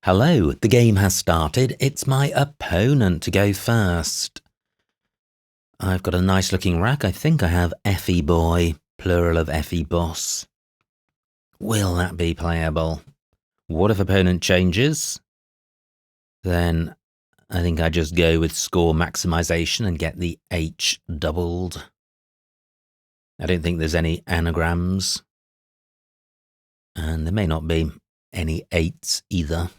Hello, the game has started. It's my opponent to go first. I've got a nice looking rack. I think I have Effie Boy, plural of Effie Boss. Will that be playable? What if opponent changes? Then I think I just go with score maximization and get the H doubled. I don't think there's any anagrams. And there may not be any 8s either.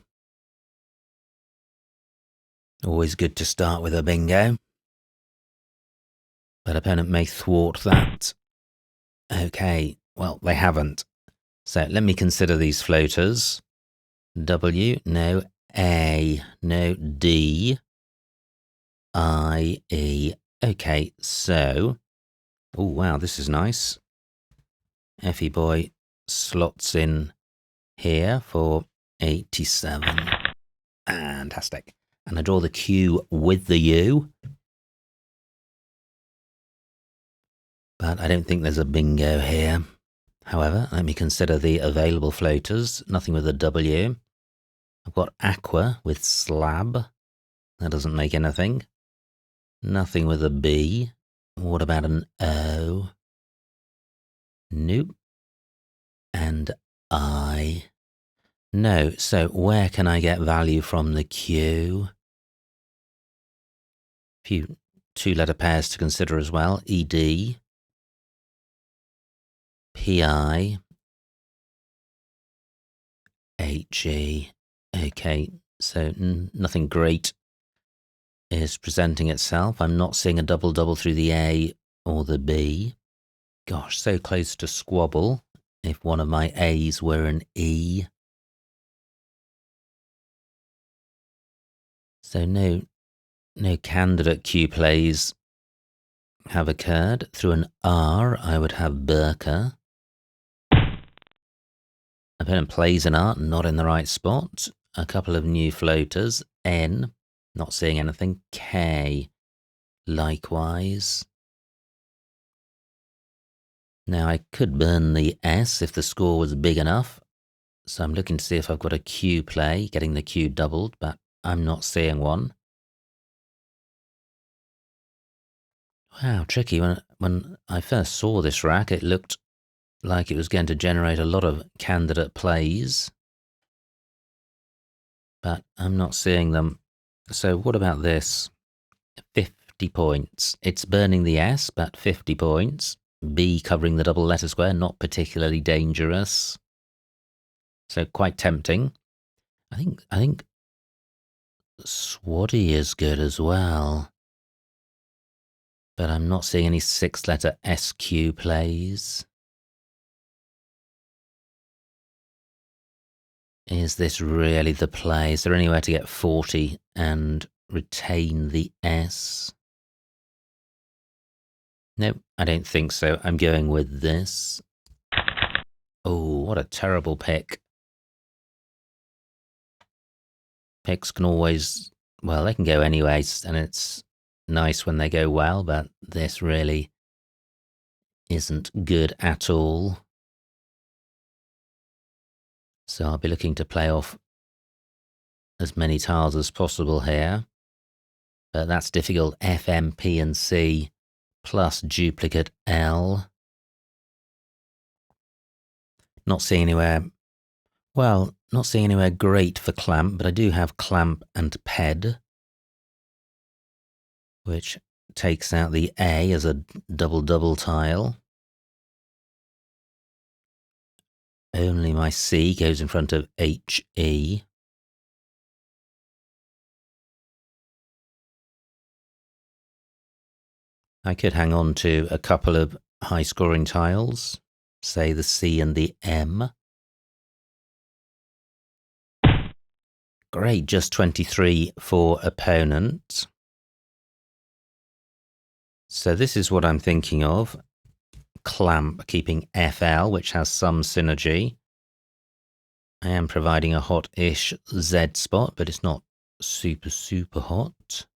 Always good to start with a bingo. But opponent may thwart that. Okay, well, they haven't. So let me consider these floaters. W, no. A, no. D, I, E. Okay, so... Oh, wow, this is nice. Effie Boy slots in here for 87. Fantastic. And I draw the Q with the U. But I don't think there's a bingo here. However, let me consider the available floaters. Nothing with a W. I've got aqua with slab. That doesn't make anything. Nothing with a B. What about an O? Nope. And I. No, so where can I get value from the Q? A few two-letter pairs to consider as well. ED. PI. HE. Okay, so nothing great is presenting itself. I'm not seeing a double-double through the A or the B. Gosh, so close to squabble if one of my A's were an E. So no candidate Q plays have occurred. Through an R, I would have Burka. Opponent plays an R, not in the right spot. A couple of new floaters. N, not seeing anything. K, likewise. Now I could burn the S if the score was big enough. So I'm looking to see if I've got a Q play, getting the Q doubled, but I'm not seeing one. Wow, tricky. When I first saw this rack, it looked like it was going to generate a lot of candidate plays. But I'm not seeing them. So what about this? 50 points. It's burning the S, but 50 points. B covering the double letter square, not particularly dangerous. So quite tempting. I think Swaddy is good as well. But I'm not seeing any 6-letter SQ plays. Is this really the play? Is there anywhere to get 40 and retain the S? Nope, I don't think so. I'm going with this. Oh, what a terrible pick. Picks can always, well, they can go anyways, and it's nice when they go well, but this really isn't good at all. So I'll be looking to play off as many tiles as possible here. But that's difficult. F, M, P, and C plus duplicate L. Not seeing anywhere, well, not seeing anywhere great for clamp, but I do have clamp and ped, which takes out the A as a double-double tile. Only my C goes in front of HE. I could hang on to a couple of high-scoring tiles, say the C and the M. Great, just 23 for opponent. So this is what I'm thinking of. Clamp, keeping FL, which has some synergy. I am providing a hot-ish Z spot, but it's not super hot.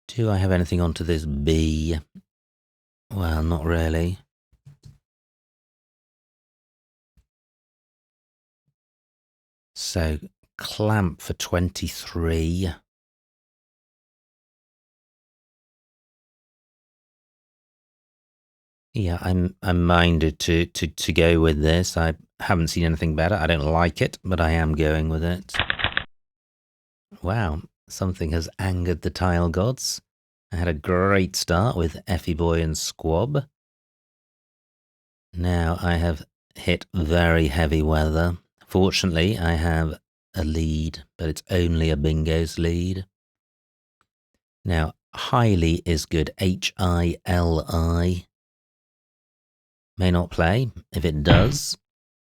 Do I have anything onto this B? Well, not really. So clamp for 23. Yeah, I'm minded to go with this. I haven't seen anything better. I don't like it, but I am going with it. Wow, something has angered the tile gods. I had a great start with Effie Boy and Squab. Now I have hit very heavy weather. Fortunately, I have a lead, but it's only a bingo's lead. Now, highly is good, H-I-L-I. May not play. If it does,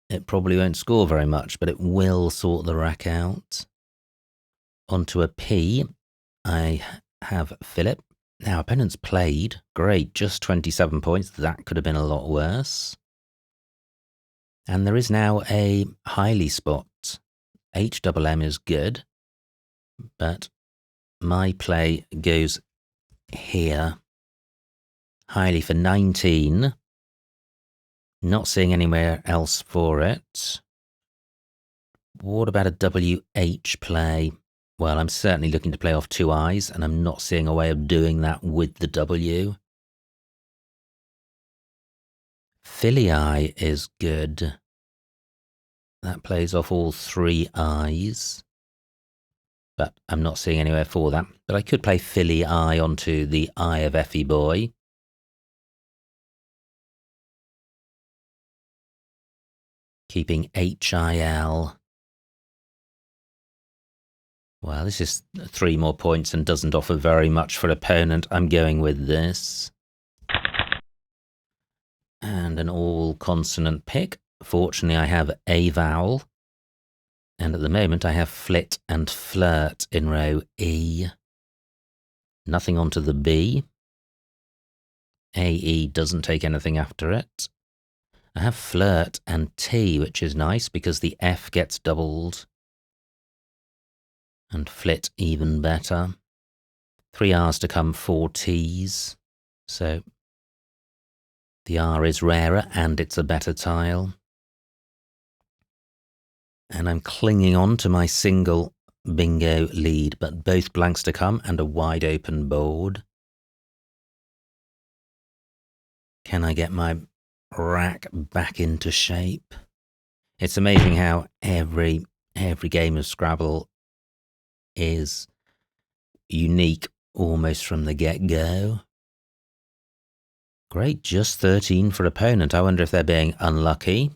it probably won't score very much, but it will sort the rack out. Onto a P, I have Philip. Now, opponent's played. Great, just 27 points. That could have been a lot worse. And there is now a highly spot. HMM is good, but my play goes here. Highly for 19. Not seeing anywhere else for it. What about a WH play? Well, I'm certainly looking to play off 2 eyes, and I'm not seeing a way of doing that with the W. Filii is good. That plays off all 3 eyes. But I'm not seeing anywhere for that. But I could play Filii onto the eye of Effie Boy. Keeping HIL. Well, this is 3 more points and doesn't offer very much for opponent. I'm going with this. And an all-consonant pick. Fortunately, I have a vowel. And at the moment, I have flit and flirt in row E. Nothing onto the B. AE doesn't take anything after it. I have flirt and T, which is nice because the F gets doubled. And flit even better. 3 R's to come, 4 T's. So the R is rarer and it's a better tile. And I'm clinging on to my single bingo lead, but both blanks to come and a wide open board. Can I get my rack back into shape? It's amazing how every game of Scrabble is unique almost from the get-go. Great, just 13 for opponent. I wonder if they're being unlucky.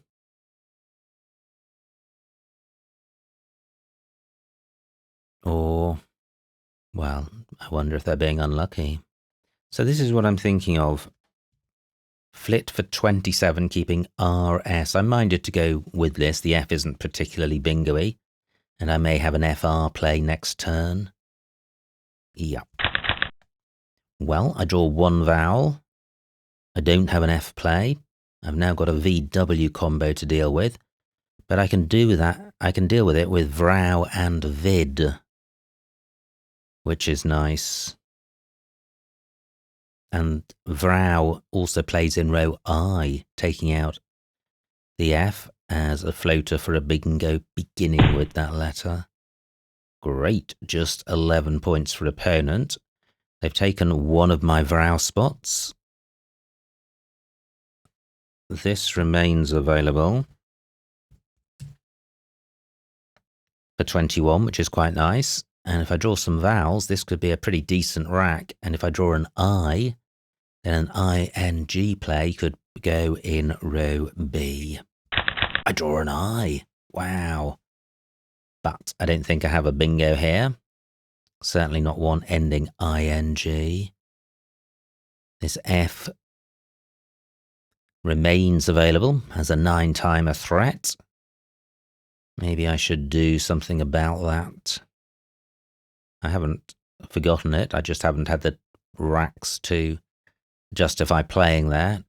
Or, well, I wonder if they're being unlucky. So this is what I'm thinking of. Flit for 27, keeping RS. I'm minded to go with this. The F isn't particularly bingo-y. And I may have an FR play next turn. Yep. Well, I draw 1 vowel. I don't have an F play. I've now got a VW combo to deal with. But I can do that. I can deal with it with vrow and vid, which is nice. And vrow also plays in row I, taking out the F as a floater for a bingo beginning with that letter. Great, just 11 points for opponent. They've taken 1 of my vrow spots. This remains available for 21, which is quite nice. And if I draw some vowels, this could be a pretty decent rack. And if I draw an I, then an ING play could go in row B. I draw an I. Wow. But I don't think I have a bingo here. Certainly not one ending ING. This F remains available as a 9-timer threat. Maybe I should do something about that. I haven't forgotten it. I just haven't had the racks to justify playing there,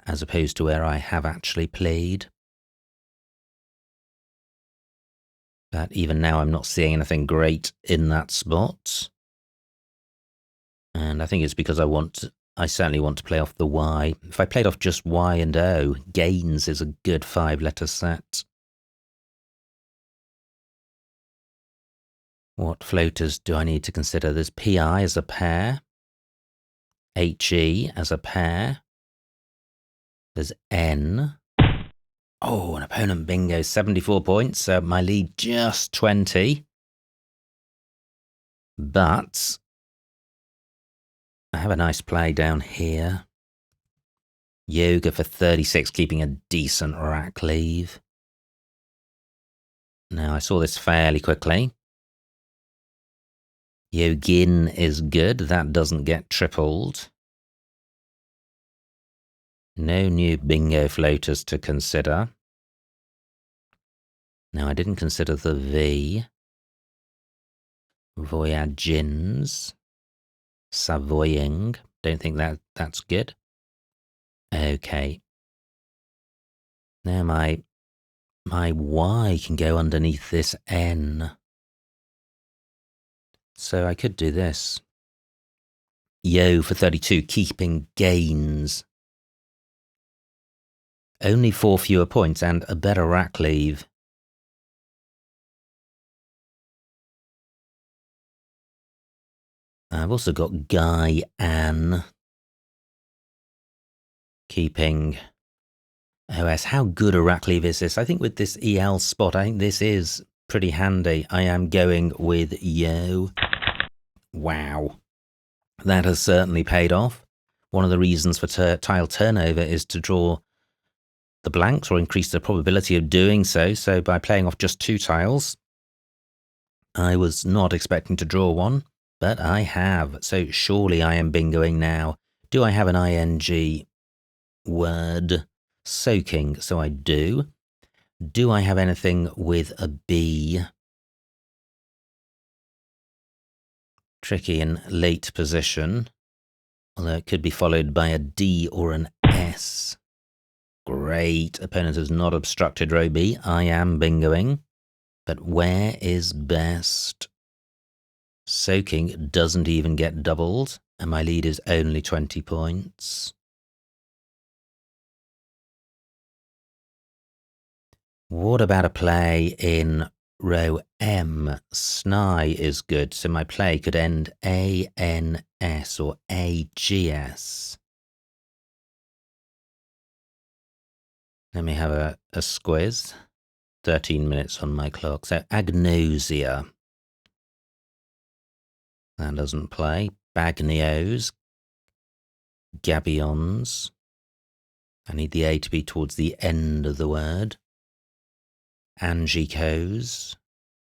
as opposed to where I have actually played. But even now I'm not seeing anything great in that spot. And I think it's because I certainly want to play off the Y. If I played off just Y and O, gains is a good 5-letter set. What floaters do I need to consider? There's PI as a pair, HE as a pair, there's N. Oh, an opponent bingo, 74 points, so my lead just 20. But I have a nice play down here. Yoga for 36, keeping a decent rack leave. Now, I saw this fairly quickly. Yogin is good. That doesn't get tripled. No new bingo floaters to consider. Now, I didn't consider the V. Voyagins. Savoying. Don't think that's good. Okay. Now, my Y can go underneath this N. So I could do this. Yo for 32, keeping gains. Only 4 fewer points and a better rack leave. I've also got Guy Ann. Keeping OS. How good a rack leave is this? I think with this EL spot, I think this is pretty handy. I am going with Yo. Wow. That has certainly paid off. One of the reasons for tile turnover is to draw the blanks or increase the probability of doing so. So by playing off just 2 tiles, I was not expecting to draw one, but I have. So surely I am bingoing now. Do I have an ing word? Soaking, so I do. Do I have anything with a B? Tricky in late position, although it could be followed by a D or an S. Great, opponent has not obstructed row B. I am bingoing, but where is best? Soaking doesn't even get doubled, and my lead is only 20 points. What about a play in row M? Sni is good, so my play could end ANS or AGS. Let me have a squiz. 13 minutes on my clock. So agnosia. That doesn't play. Bagnios. Gabions. I need the A to be towards the end of the word. Angicos.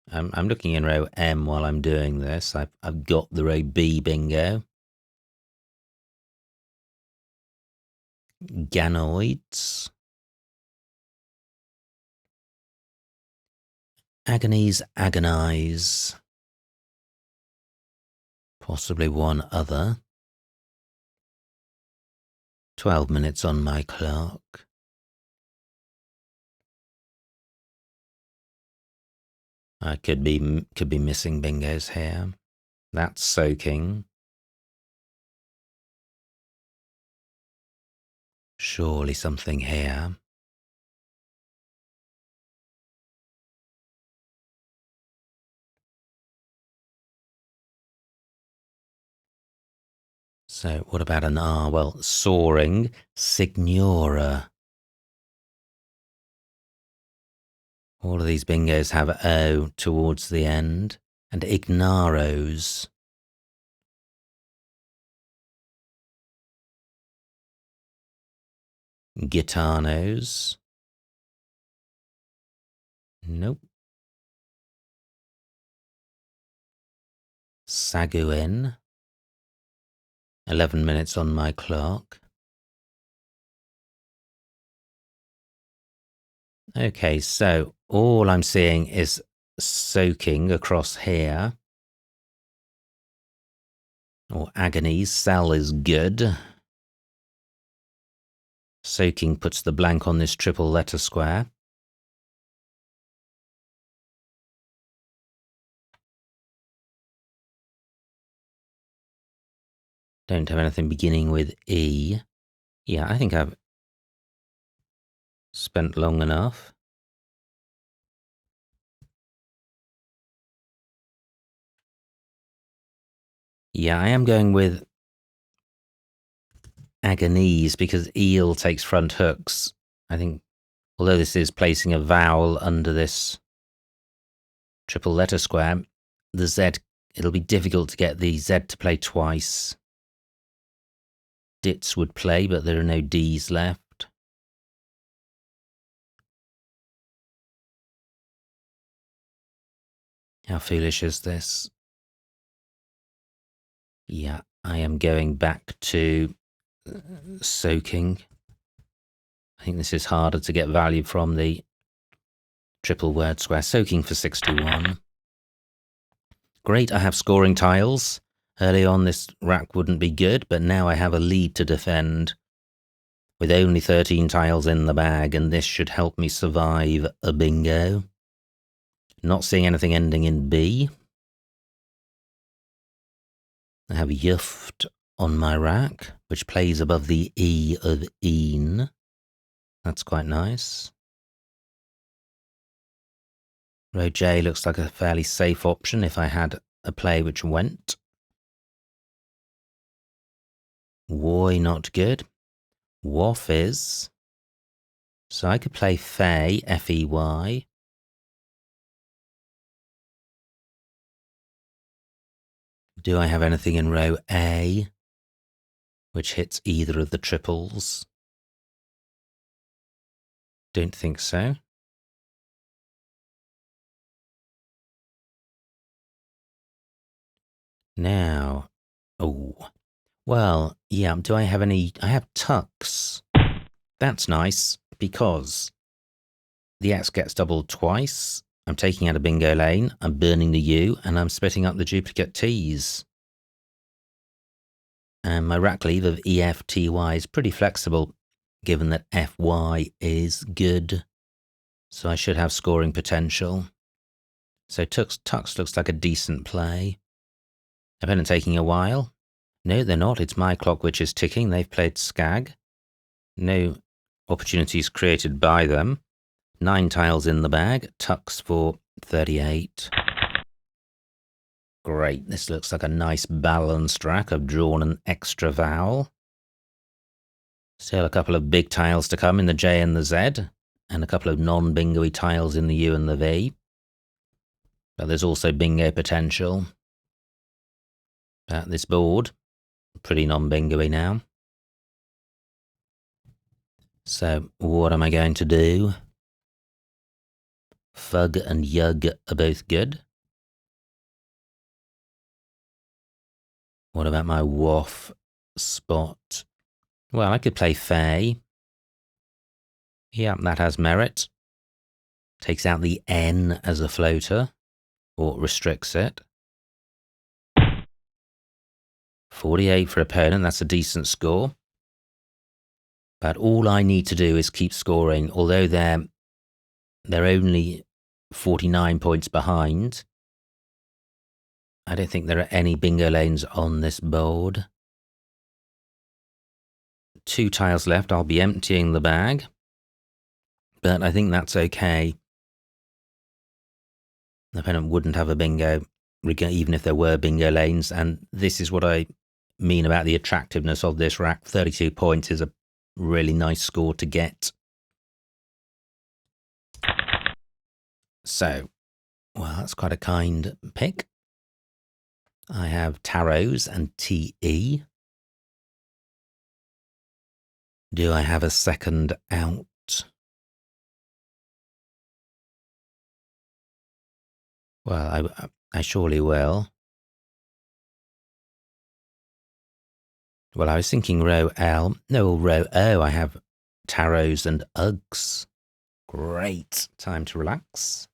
I'm looking in row M while I'm doing this. I've got the row B bingo. Ganoids. Agonies, agonize. Possibly one other. 12 minutes on my clock. I could be missing bingos here. That's soaking. Surely something here. So what about an R? Well, soaring, signora. All of these bingos have O towards the end. And ignaros. Gitanos. Nope. Saguin. 11 minutes on my clock. Okay, so all I'm seeing is soaking across here. Or agonies. Cell is good. Soaking puts the blank on this triple letter square. Don't have anything beginning with E. Yeah, I think I've spent long enough. Yeah, I am going with agonese because eel takes front hooks. I think, although this is placing a vowel under this triple letter square, the Z, it'll be difficult to get the Z to play twice. Dits would play, but there are no Ds left. How foolish is this? Yeah, I am going back to soaking. I think this is harder to get value from the triple word square. Soaking for 61. Great, I have scoring tiles. Early on this rack wouldn't be good, but now I have a lead to defend with only 13 tiles in the bag, and this should help me survive a bingo. Not seeing anything ending in B. I have yuffed on my rack, which plays above the E of een. That's quite nice. Row J looks like a fairly safe option if I had a play which went. Why not good? Waff is. So I could play Fey, F-E-Y. Do I have anything in row A which hits either of the triples? Don't think so. Now, oh, well, yeah, do I have any? I have tucks. That's nice because the X gets doubled twice. I'm taking out a bingo lane, I'm burning the U, and I'm splitting up the duplicate T's. And my rack leave of EFTY is pretty flexible, given that FY is good. So I should have scoring potential. So Tux looks like a decent play. Opponent taking a while. No, they're not. It's my clock which is ticking. They've played Skag. No opportunities created by them. 9 tiles in the bag. Tux for 38. Great. This looks like a nice balanced rack. I've drawn an extra vowel. Still a couple of big tiles to come in the J and the Z, and a couple of non-bingo-y tiles in the U and the V. But there's also bingo potential. But this board, pretty non-bingo-y now. So what am I going to do? Fug and Yug are both good. What about my Waff spot? Well, I could play Fey. Yeah, that has merit. Takes out the N as a floater, or restricts it. 48 for opponent, that's a decent score. But all I need to do is keep scoring, although they're only 49 points behind. I don't think there are any bingo lanes on this board. 2 tiles left, I'll be emptying the bag. But I think that's okay. The opponent wouldn't have a bingo, even if there were bingo lanes, and this is what I mean about the attractiveness of this rack. 32 points is a really nice score to get. So, well, that's quite a kind pick. I have tarots and TE. Do I have a second out? Well, I surely will. Well, I was thinking row L. No, row O, I have tarots and Uggs. Great. Time to relax.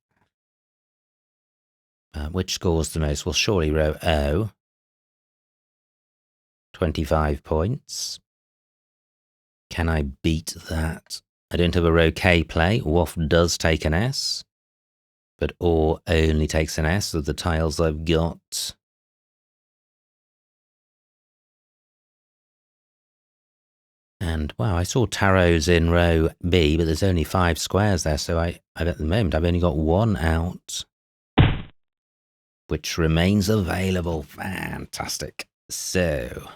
Which scores the most? Well, surely row O. 25 points. Can I beat that? I don't have a row K play. Waff does take an S, but or only takes an S of the tiles I've got. And wow, I saw tarots in row B, but there's only 5 squares there, so at the moment I've only got 1 out, which remains available. Fantastic. So,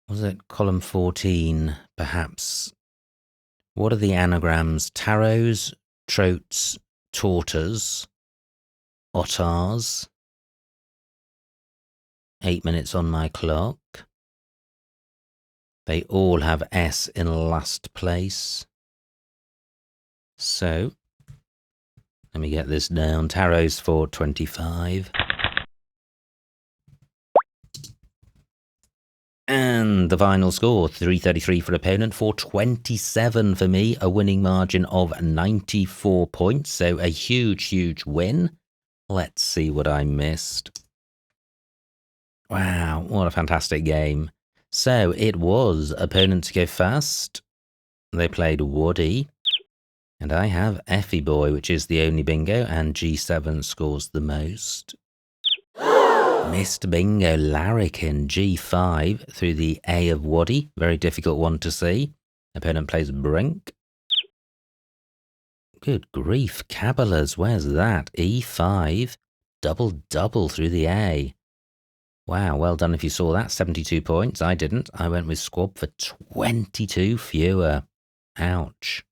was it column 14, perhaps? What are the anagrams? Tarots, trots, torters, ottars. 8 minutes on my clock. They all have S in last place. So, let me get this down. Tarots for 25. And the final score, 333 for opponent, 427 for me, a winning margin of 94 points. So a huge, huge win. Let's see what I missed. Wow, what a fantastic game. So it was opponent to go first. They played Woody. And I have Effie Boy, which is the only bingo, and G7 scores the most. Missed bingo, Larrikin, G5 through the A of Waddy. Very difficult one to see. Opponent plays Brink. Good grief, Cabbalas, where's that? E5, double through the A. Wow, well done if you saw that. 72 points. I didn't. I went with Squab for 22 fewer. Ouch.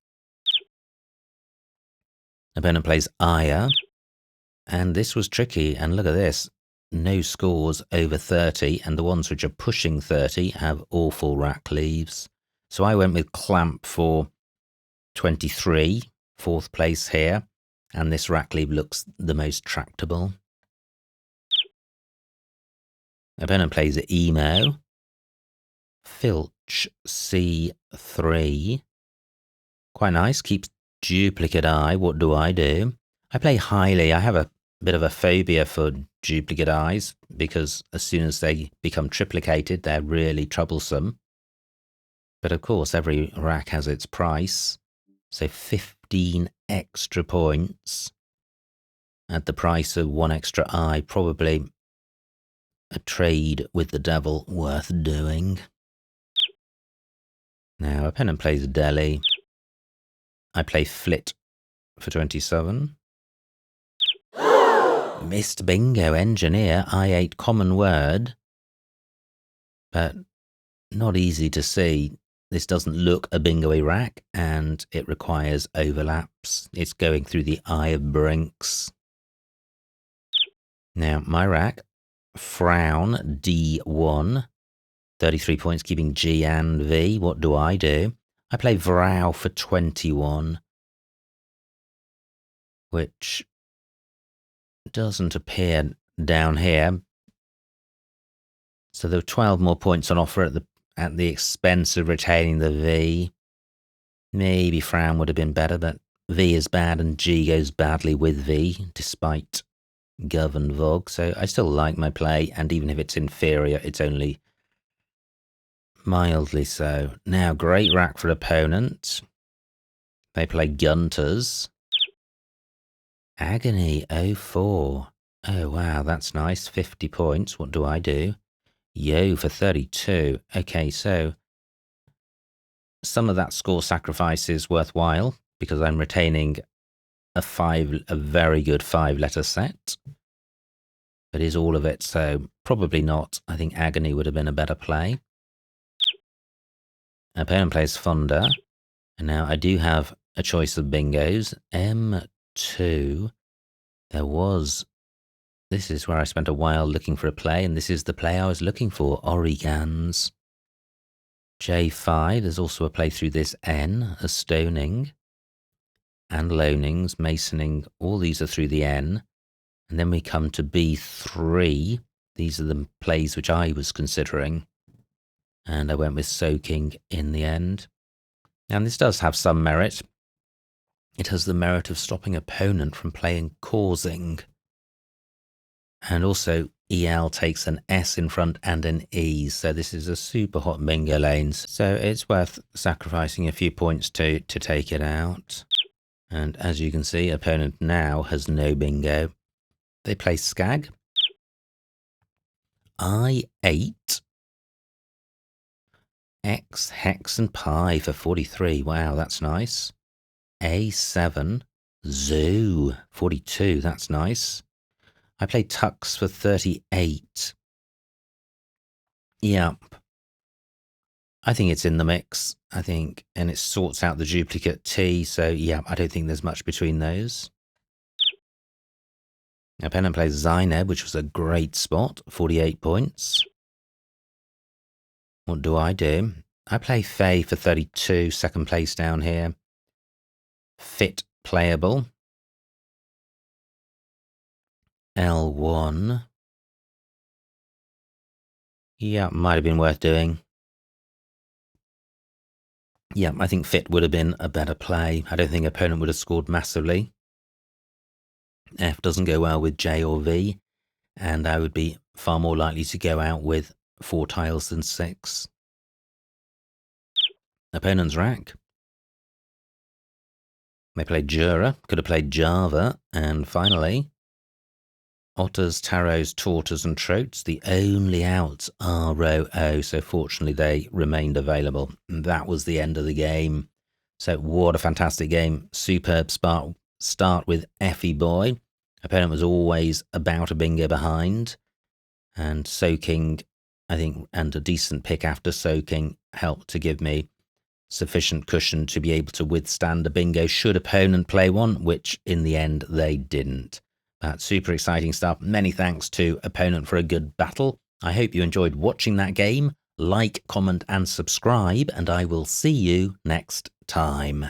Opponent plays Aya. And this was tricky. And look at this. No scores over 30, and the ones which are pushing 30 have awful rack leaves. So I went with Clamp for 23, 4th place here, and this rack leave looks the most tractable. Opponent plays Emo. Filch, C3. Quite nice, keeps duplicate eye. What do? I play Highly. I have a bit of a phobia for duplicate eyes because as soon as they become triplicated, they're really troublesome. But of course, every rack has its price. So 15 extra points at the price of 1 extra eye. Probably a trade with the devil worth doing. Now, opponent plays Delhi. I play Flit for 27. Missed bingo, Engineer, I8 common word, but not easy to see. This doesn't look a bingo-y rack, and it requires overlaps. It's going through the eye of Brinks. Now, my rack, Frown, D1, 33 points, keeping G and V. What do? I play Vrow for 21, which doesn't appear down here. So there were 12 more points on offer at the expense of retaining the V. Maybe Frown would have been better, but V is bad and G goes badly with V, despite Gov and Vog. So I still like my play, and even if it's inferior, it's only mildly so. Now, great rack for opponent. They play Gunters. Agony 04. Oh wow, that's nice. 50 points. What do? Yo for 32. Okay, so some of that score sacrifice is worthwhile because I'm retaining a very good 5-letter set. But is all of it? So probably not. I think Agony would have been a better play. Opponent plays Fonda. And now I do have a choice of bingos. M2. This is where I spent a while looking for a play, and this is the play I was looking for, Origans. J5, there's also a play through this N, a stoning, and loanings, masoning, all these are through the N. And then we come to B3. These are the plays which I was considering, and I went with soaking in the end. And this does have some merit. It has the merit of stopping opponent from playing causing. And also, EL takes an S in front and an E, so this is a super hot bingo lanes. So it's worth sacrificing a few points to take it out. And as you can see, opponent now has no bingo. They play Skag. I8. X, Hex and Pi for 43. Wow, that's nice. A7. Zoo, 42. That's nice. I played Tux for 38. Yep. I think it's in the mix, I think, and it sorts out the duplicate T, so yeah, I don't think there's much between those. Opponent plays Zainab, which was a great spot, 48 points. What do? I play Faye for 32, second place down here. Fit playable. L1. Yeah, might have been worth doing. Yeah, I think Fit would have been a better play. I don't think opponent would have scored massively. F doesn't go well with J or V, and I would be far more likely to go out with 4 tiles than 6. Opponent's rack. They played Jura, could have played Java, and finally, Otters, Tarots, Tortoise and Trotes. The only outs are row O, so fortunately they remained available. And that was the end of the game. So what a fantastic game. Superb start with Effie Boy. Opponent was always about a bingo behind. And soaking, I think, and a decent pick after soaking helped to give me sufficient cushion to be able to withstand a bingo should opponent play one, which in the end they didn't. That's super exciting stuff. Many thanks to opponent for a good battle. I hope you enjoyed watching that game. Like, comment and subscribe, and I will see you next time.